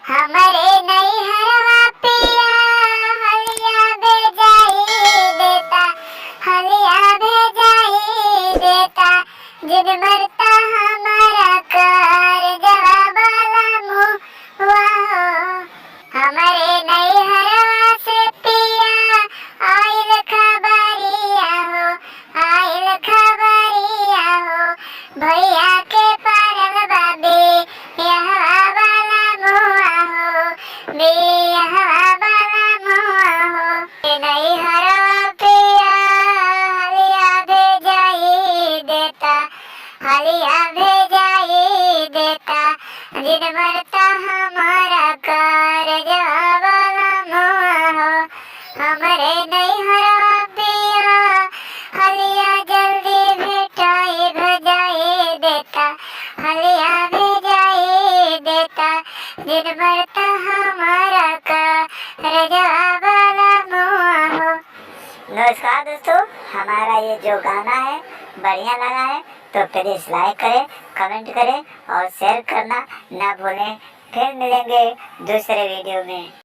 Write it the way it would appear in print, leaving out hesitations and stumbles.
हमरे नैहरवा पिया हलिया भेजाई देता, हलिया भेजाई देता। जिन मरता हमारा कर जवाब मुआ हो। हमरे नैहरवा से पिया आइल खबरिया हो, आइल खबरिया हो। भैया के पारल बाबे यहाँ वाला मुआ हो, यहाँ वाला मुआ हो। नैहरवा पिया हलिया भेजाई देता, हलिया भेजाई देता। जिन मरता हमारा कर वाला मुआ हो। हमरे नैहरवा पिया हलिया जल्दी भेटाई भेजाई देता, हलिया भेजाई देता। जिन मरता हमारा कर वाला मुआ हो। नमस्कार दोस्तों, हमारा ये जो गाना है बढ़िया लगा है तो प्लीज लाइक करें, कमेंट करें और शेयर करना ना भूलें। फिर मिलेंगे दूसरे वीडियो में।